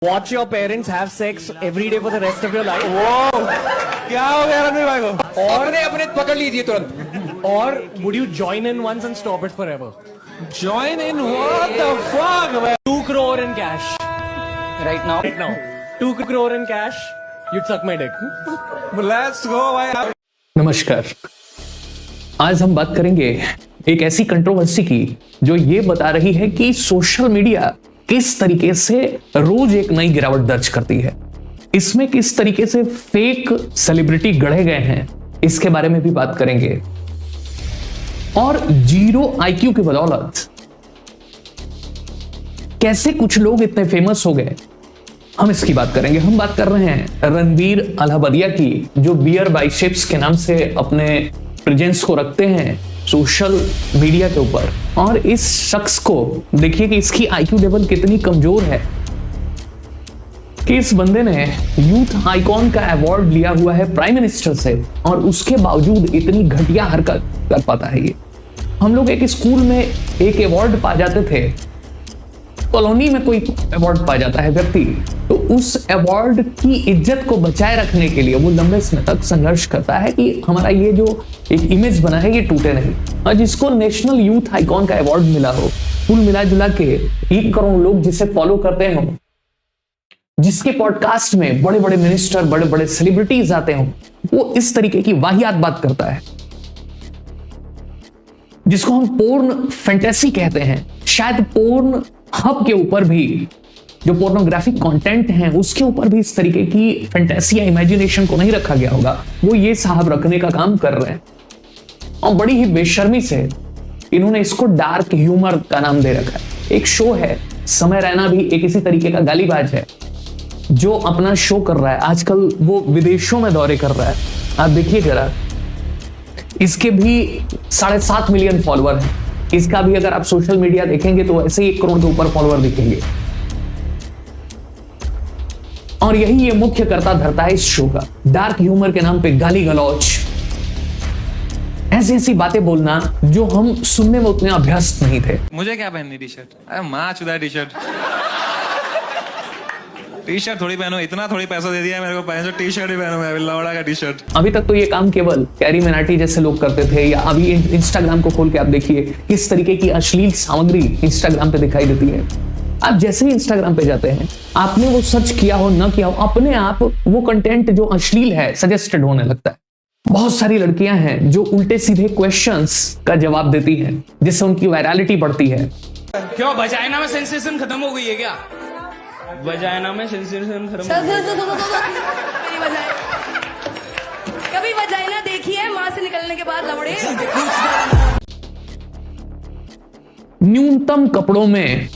Watch your parents have sex every day for the rest of your life. वो क्या हो गया रणवीर भाई को? और ने अपने पकड़ लीजिए तुरंत। Or would you join in once and stop it forever? Join in what the fuck man? 2 crore in cash. Right now, Right now. 2 crore in cash. You'd suck my dick. Let's go भाई। नमस्कार। आज हम बात करेंगे एक ऐसी controversy की जो ये बता रही है कि सोशल मीडिया किस तरीके से रोज एक नई गिरावट दर्ज करती है। इसमें किस तरीके से फेक सेलिब्रिटी गढ़े गए हैं, इसके बारे में भी बात करेंगे। और जीरो आईक्यू की बदौलत कैसे कुछ लोग इतने फेमस हो गए, हम इसकी बात करेंगे। हम बात कर रहे हैं रणवीर अलाहाबादिया की, जो बियर बाइसेप्स के नाम से अपने प्रेजेंस को रखते हैं सोशल मीडिया के ऊपर। और इस शख्स को देखिए कि इसकी आईक्यू लेवल कितनी कमजोर है कि इस बंदे ने यूथ आइकॉन का अवार्ड लिया हुआ है प्राइम मिनिस्टर से, और उसके बावजूद इतनी घटिया हरकत कर पाता है ये। हम लोग एक स्कूल में एक अवार्ड पा जाते थे, कॉलोनी में कोई अवार्ड पा जाता है व्यक्ति, तो उस अवार्ड की इज्जत को बचाए रखने के लिए वो लंबे समय तक संघर्ष करता है कि हमारा ये जो एक इमेज बना है ये टूटे नहीं। और जिसको नेशनल यूथ आइकॉन का अवार्ड मिला हो, कुल मिला जुला के 1 करोड़ लोग जिसे फॉलो करते हो, जिसके पॉडकास्ट में बड़े बड़े मिनिस्टर, बड़े बड़े सेलिब्रिटीज आते हो, वो इस तरीके की वाहियात बात करता है जिसको हम पोर्न फैंटेसी कहते हैं। शायद पोर्न हब के ऊपर भी जो पोर्नोग्राफिक कंटेंट है उसके ऊपर भी इस तरीके की फैंटेसी या इमेजिनेशन को नहीं रखा गया होगा, वो ये साहब रखने का काम कर रहे हैं। और बड़ी ही बेशर्मी से इन्होंने इसको डार्क ह्यूमर का नाम दे रखा है। एक शो है समय रैना, भी एक इसी तरीके का गालीबाज है जो अपना शो कर रहा है। आजकल वो विदेशों में दौरे कर रहा है। आप देखिए जरा, इसके भी 7.5 मिलियन फॉलोअर हैं। इसका भी अगर आप सोशल मीडिया देखेंगे तो ऐसे ही 1 करोड़ के ऊपर फॉलोअर दिखेंगे। और यही ये मुख्य करता धरता है इस शो का, डार्क ह्यूमर के नाम पे गाली गलौच, ऐसी ऐसी बातें बोलना जो हम सुनने में उतने अभ्यस्त नहीं थे। मुझे क्या पहननी टी शर्ट? अरे माँ चुदा टी शर्ट। टी शर्ट थोड़ी पहनो, इतना थोड़ी पैसा दे दिया मेरे को, पहनो टी शर्ट ही पहनो, मैं लौड़ा का टी शर्ट। अभी तक तो ये काम केवल कैरी मिनाटी जैसे लोग करते थे, या अभी इंस्टाग्राम को खोल के आप देखिए किस तरीके की अश्लील सामग्री इंस्टाग्राम पे दिखाई देती है। आप जैसे ही इंस्टाग्राम पे जाते हैं, आपने वो सर्च किया हो न किया हो, अपने आप वो कंटेंट जो अश्लील है सजेस्टेड होने लगता है। बहुत सारी लड़कियां हैं जो उल्टे सीधे क्वेश्चंस का जवाब देती हैं, जिससे उनकी वायरलिटी बढ़ती है। क्यों वजाइना में सेंसेशन खत्म हो गई है क्या? वजाइना में सेंसेशन खत्म हो गई है। कभी वजाइना देखी है मां से निकलने के बाद लवड़े? न्यूनतम कपड़ों में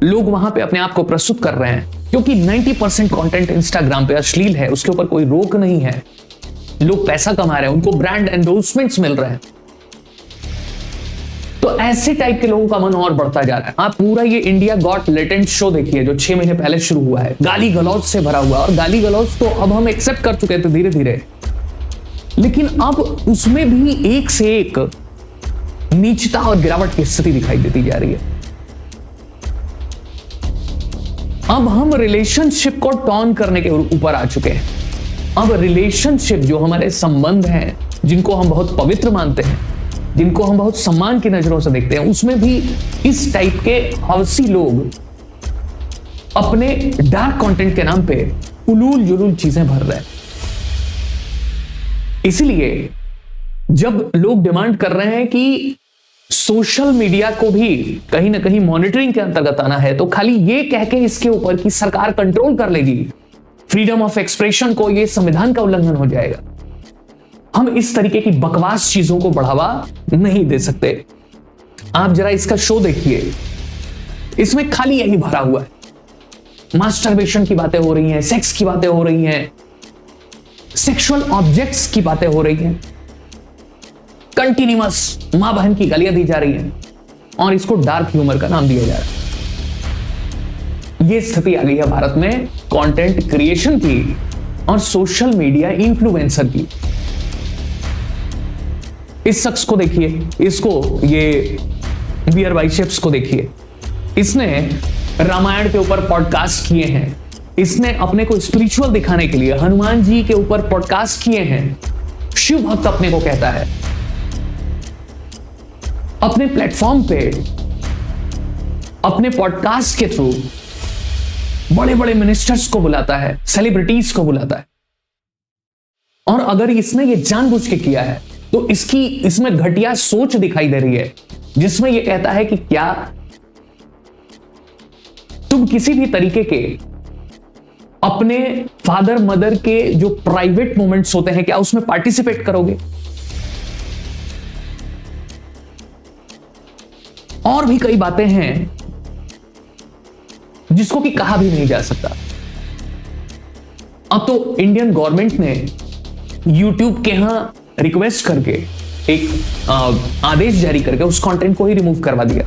लोग वहां पे अपने आप को प्रस्तुत कर रहे हैं, क्योंकि 90% कंटेंट इंस्टाग्राम पे अश्लील है, उसके ऊपर कोई रोक नहीं है। लोग पैसा कमा रहे हैं, उनको ब्रांड एंडोर्समेंट्स मिल रहे हैं, तो ऐसे टाइप के लोगों का मन और बढ़ता जा रहा है। आप पूरा ये इंडिया गॉट लेटेंट शो देखिए जो 6 महीने पहले शुरू हुआ है, गाली गलौज से भरा हुआ। और गाली गलौज तो अब हम एक्सेप्ट कर चुके थे धीरे धीरे, लेकिन अब उसमें भी एक से एक नीचता और गिरावट की स्थिति दिखाई देती जा रही है। अब हम रिलेशनशिप को टर्न करने के ऊपर आ चुके हैं। अब रिलेशनशिप जो हमारे संबंध हैं, जिनको हम बहुत पवित्र मानते हैं, जिनको हम बहुत सम्मान की नजरों से देखते हैं, उसमें भी इस टाइप के हवसी लोग अपने डार्क कंटेंट के नाम पे उलूल जुलूल चीजें भर रहे हैं। इसलिए जब लोग डिमांड कर रहे हैं कि सोशल मीडिया को भी कहीं ना कहीं मॉनिटरिंग के अंतर्गत आना है, तो खाली ये कह के इसके ऊपर कि सरकार कंट्रोल कर लेगी फ्रीडम ऑफ एक्सप्रेशन को, ये संविधान का उल्लंघन हो जाएगा, हम इस तरीके की बकवास चीजों को बढ़ावा नहीं दे सकते। आप जरा इसका शो देखिए, इसमें खाली यही भरा हुआ है। मास्टरबेशन की बातें हो रही हैं, सेक्स की बातें हो रही हैं, सेक्सुअल ऑब्जेक्ट्स की बातें हो रही हैं, कंटिन्यूअस मां बहन की गालियां दी जा रही हैं, और इसको डार्क ह्यूमर का नाम दिया जा रहा है। यह स्थिति आ गई है भारत में कंटेंट क्रिएशन की और सोशल मीडिया इन्फ्लुएंसर की। इस शख्स को देखिए, इसको, ये बियर बाइसेप्स को देखिए, इसने रामायण के ऊपर पॉडकास्ट किए हैं, इसने अपने को स्पिरिचुअल दिखाने के लिए हनुमान जी के ऊपर पॉडकास्ट किए हैं। शिव भक्त अपने को कहता है, अपने प्लेटफॉर्म पे अपने पॉडकास्ट के थ्रू बड़े बड़े मिनिस्टर्स को बुलाता है, सेलिब्रिटीज को बुलाता है। और अगर इसने ये जानबूझ के किया है तो इसमें घटिया सोच दिखाई दे रही है, जिसमें यह कहता है कि क्या तुम किसी भी तरीके के अपने फादर मदर के जो प्राइवेट मोमेंट्स होते हैं क्या उसमें पार्टिसिपेट करोगे? और भी कई बातें हैं जिसको कि कहा भी नहीं जा सकता। अब तो इंडियन गवर्नमेंट ने YouTube के यहां रिक्वेस्ट करके एक आदेश जारी करके उस कंटेंट को ही रिमूव करवा दिया।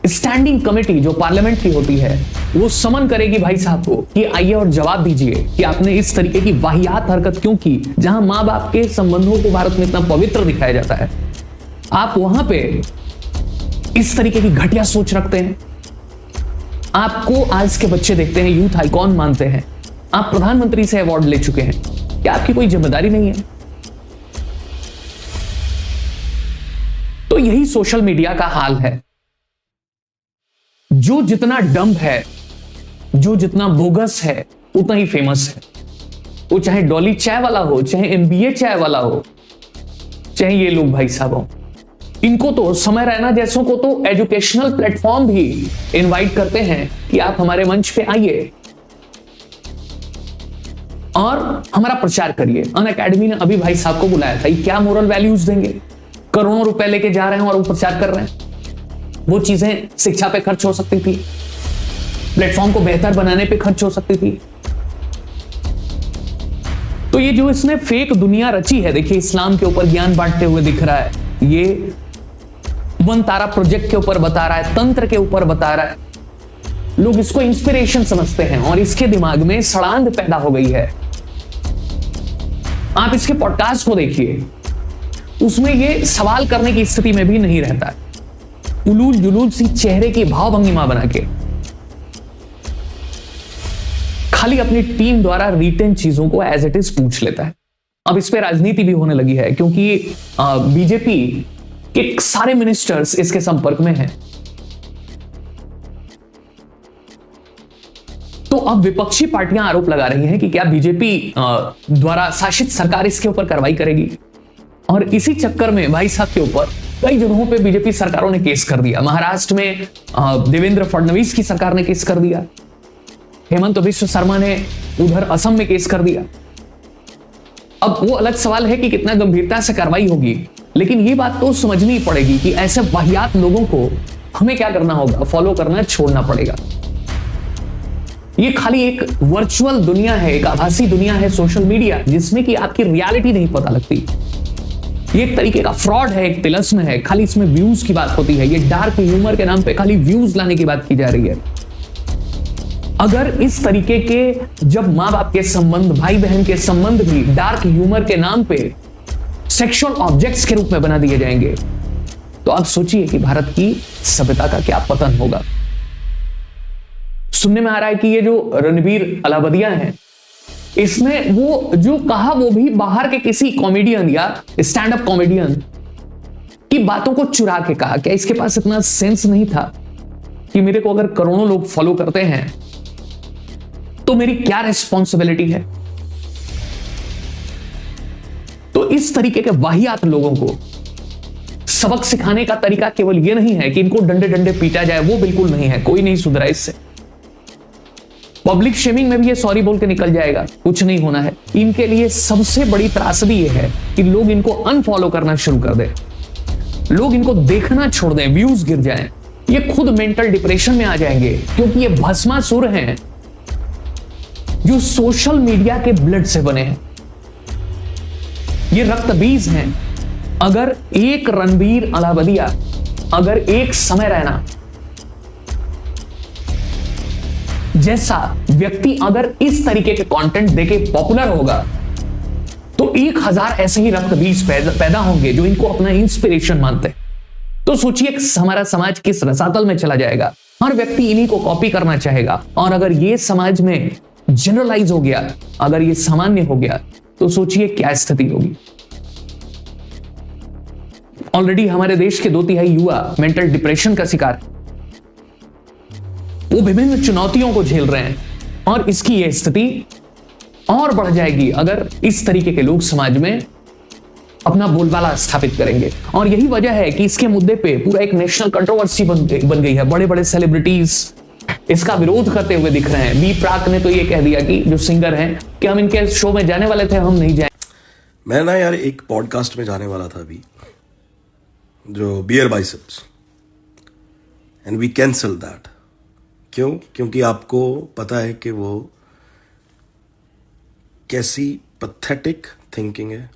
स्टैंडिंग कमेटी जो पार्लियामेंट की होती है वो समन करेगी भाई साहब को कि आइए और जवाब दीजिए कि आपने इस तरीके की वाहियात हरकत क्यों की। जहां मां बाप के संबंधों को भारत में इतना पवित्र दिखाया जाता है, आप वहां पे इस तरीके की घटिया सोच रखते हैं। आपको आज के बच्चे देखते हैं, यूथ आइकॉन मानते हैं, आप प्रधानमंत्री से अवार्ड ले चुके हैं, क्या आपकी कोई जिम्मेदारी नहीं है? तो यही सोशल मीडिया का हाल है। जो जितना डम्ब है, जो जितना बोगस है, उतना ही फेमस है। वो चाहे डॉली चाय वाला हो, चाहे MBA चाय वाला हो, चाहे ये लोग भाई साहब हो, इनको तो समय रैना जैसों को तो एजुकेशनल प्लेटफॉर्म भी इनवाइट करते हैं कि आप हमारे मंच पे आइए और हमारा प्रचार करिए। अनअकैडमी ने अभी भाई साहब को बुलाया था, ये क्या मोरल वैल्यूज देंगे? करोड़ों रुपए लेके जा रहे हैं और वो प्रचार कर रहे हैं। वो चीजें शिक्षा पे खर्च हो सकती थी, प्लेटफॉर्म को बेहतर बनाने पे खर्च हो सकती थी। तो ये जो इसने फेक दुनिया रची है, देखिए इस्लाम के ऊपर ज्ञान बांटते हुए दिख रहा है, ये वन तारा प्रोजेक्ट के ऊपर बता रहा है, तंत्र के ऊपर बता रहा है। लोग इसको इंस्पिरेशन समझते हैं और इसके दिमाग में सड़ांध पैदा हो गई है। आप इसके पॉडकास्ट को देखिए, उसमें ये सवाल करने की स्थिति में भी नहीं रहता है। उलूल जुलूल सी चेहरे की भाव भंगिमा बना के खाली अपनी टीम द्वारा रिटेन चीजों को एज इट इज पूछ लेता है। अब इस पे राजनीति भी होने लगी है क्योंकि बीजेपी के सारे मिनिस्टर्स इसके संपर्क में हैं। तो अब विपक्षी पार्टियां आरोप लगा रही हैं कि क्या बीजेपी द्वारा शासित सरकार इसके ऊपर कार्रवाई करेगी। और इसी चक्कर में भाई साहब के ऊपर कई जगहों पे बीजेपी सरकारों ने केस कर दिया। महाराष्ट्र में देवेंद्र फडणवीस की सरकार ने केस कर दिया, हेमंत बिश्व शर्मा ने उधर असम में केस कर दिया। अब वो अलग सवाल है कि कितना गंभीरता से कार्रवाई होगी, लेकिन ये बात तो समझनी पड़ेगी कि ऐसे वाहियात लोगों को हमें क्या करना होगा, फॉलो करना छोड़ना पड़ेगा। ये खाली एक वर्चुअल दुनिया है, एक आभासी दुनिया है सोशल मीडिया, जिसमें कि आपकी रियलिटी नहीं पता लगती। ये एक तरीके का फ्रॉड है, एक तिलस्म है, खाली इसमें व्यूज की बात होती है। ये डार्क ह्यूमर के नाम पे खाली व्यूज लाने की बात की जा रही है। अगर इस तरीके के जब माँ बाप के संबंध, भाई बहन के संबंध भी डार्क ह्यूमर के नाम पे सेक्सुअल ऑब्जेक्ट्स के रूप में बना दिए जाएंगे, तो आप सोचिए कि भारत की सभ्यता का क्या पतन होगा। सुनने में आ रहा है कि ये जो रणबीर अलावदिया हैं, इसने वो जो कहा वो भी बाहर के किसी कॉमेडियन या स्टैंड अप कॉमेडियन की बातों को चुरा के कहा। क्या इसके पास इतना सेंस नहीं था कि मेरे को अगर करोड़ों लोग फॉलो करते हैं तो मेरी क्या रिस्पॉन्सिबिलिटी है? तो इस तरीके के वाहियात लोगों को सबक सिखाने का तरीका केवल यह नहीं है कि इनको डंडे डंडे पीटा जाए, वो बिल्कुल नहीं है। कोई नहीं सुधरा इससे। पब्लिक शेमिंग में भी ये सॉरी बोल के निकल जाएगा, कुछ नहीं होना है। इनके लिए सबसे बड़ी त्रासदी ये है कि लोग इनको अनफॉलो करना शुरू कर दें, लोग इनको देखना छोड़ दें, व्यूज गिर जाएं, ये खुद मेंटल डिप्रेशन में आ जाएंगे, क्योंकि ये भस्मासुर हैं जो सोशल मीडिया के ब्लड से बने हैं। ये रक्त बीज हैं। अगर एक रणबीर अलावदिया, अगर एक समय रैना जैसा व्यक्ति अगर इस तरीके के कंटेंट देके पॉपुलर होगा, तो 1000 ऐसे ही रक्त बीज पैदा होंगे जो इनको अपना इंस्पिरेशन मानते हैं। तो सोचिए हमारा समाज किस रसातल में चला जाएगा। हर व्यक्ति इन्हीं को कॉपी करना चाहेगा, और अगर ये समाज में जनरलाइज हो गया, अगर ये सामान्य हो गया, तो सोचिए क्या स्थिति होगी। ऑलरेडी हमारे देश के 2/3 युवा मेंटल डिप्रेशन का शिकार है। वो विभिन्न चुनौतियों को झेल रहे हैं, और इसकी यह स्थिति और बढ़ जाएगी अगर इस तरीके के लोग समाज में अपना बोलबाला स्थापित करेंगे। और यही वजह है कि इसके मुद्दे पे पूरा एक नेशनल कंट्रोवर्सी बन गई है। बड़े बड़े सेलिब्रिटीज इसका विरोध करते हुए दिख रहे हैं। बी प्राक ने तो ये कह दिया कि जो सिंगर हैं कि हम इनके शो में जाने वाले थे, हम नहीं जाए। मैं ना यार एक पॉडकास्ट में जाने वाला था अभी, जो beer biceps, and we cancel that. क्यों? क्योंकि आपको पता है कि वो कैसी पैथेटिक थिंकिंग है।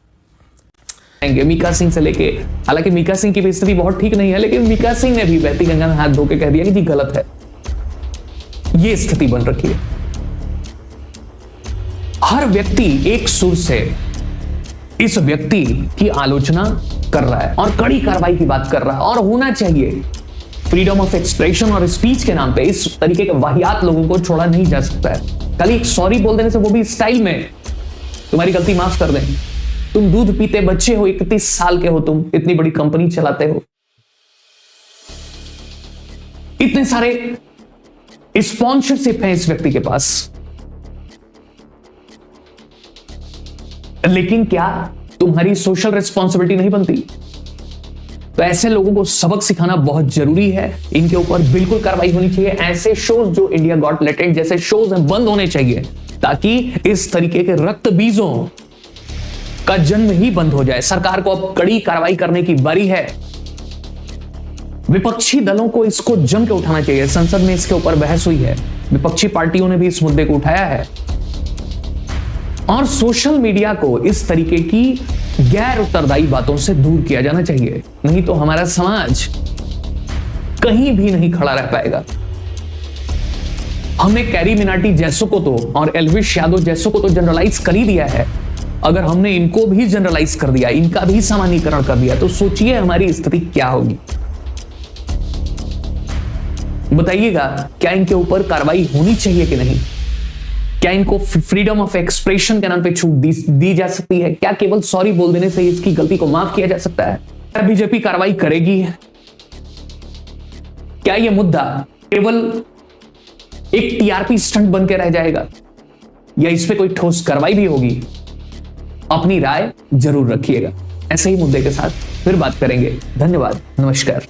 मीका सिंह से लेके, हालांकि मीका सिंह की भी स्थिति बहुत ठीक नहीं है, लेकिन मीका सिंह ने भी बहती गंगा में हाथ धो के कह दिया कि जी गलत है। ये स्थिति बन रखी है। हर व्यक्ति एक सुर से इस व्यक्ति की आलोचना कर रहा है और कड़ी कार्रवाई की बात कर रहा है, और होना चाहिए। फ्रीडम ऑफ एक्सप्रेशन और स्पीच के नाम पे इस तरीके के वाहियात लोगों को छोड़ा नहीं जा सकता है। खाली एक सॉरी बोल देने से, वो भी स्टाइल में, तुम्हारी गलती माफ कर दें, तुम दूध पीते बच्चे हो, 31 साल के हो, तुम इतनी बड़ी कंपनी चलाते हो, इतने सारे स्पॉन्सरशिप है इस व्यक्ति के पास, लेकिन क्या तुम्हारी सोशल रिस्पॉन्सिबिलिटी नहीं बनती? तो ऐसे लोगों को सबक सिखाना बहुत जरूरी है। इनके ऊपर बिल्कुल कार्रवाई होनी चाहिए। ऐसे शोज जो इंडिया गॉट लेटेंट जैसे शोज हैं बंद होने चाहिए, ताकि इस तरीके के रक्त बीजों का जन्म ही बंद हो जाए। सरकार को अब कड़ी कार्रवाई करने की बारी है। विपक्षी दलों को इसको जम के उठाना चाहिए। संसद में इसके ऊपर बहस हुई है, विपक्षी पार्टियों ने भी इस मुद्दे को उठाया है, और सोशल मीडिया को इस तरीके की गैर उत्तरदायी बातों से दूर किया जाना चाहिए। नहीं तो हमारा समाज कहीं भी नहीं खड़ा रह पाएगा। हमने कैरी मिनाटी जैसों को तो और एल्विश यादव जैसों को तो जनरलाइज कर ही दिया है। अगर हमने इनको भी जनरलाइज कर दिया, इनका भी सामान्यीकरण कर दिया, तो सोचिए हमारी स्थिति क्या होगी। बताइएगा, क्या इनके ऊपर कार्रवाई होनी चाहिए कि नहीं? क्या इनको फ्रीडम ऑफ एक्सप्रेशन के नाम पे छूट दी जा सकती है? क्या केवल सॉरी बोल देने से इसकी गलती को माफ किया जा सकता है? क्या बीजेपी कार्रवाई करेगी? क्या यह मुद्दा केवल एक टीआरपी स्टंट बन के रह जाएगा, या इस पे कोई ठोस कार्रवाई भी होगी? अपनी राय जरूर रखिएगा। ऐसे ही मुद्दे के साथ फिर बात करेंगे। धन्यवाद, नमस्कार।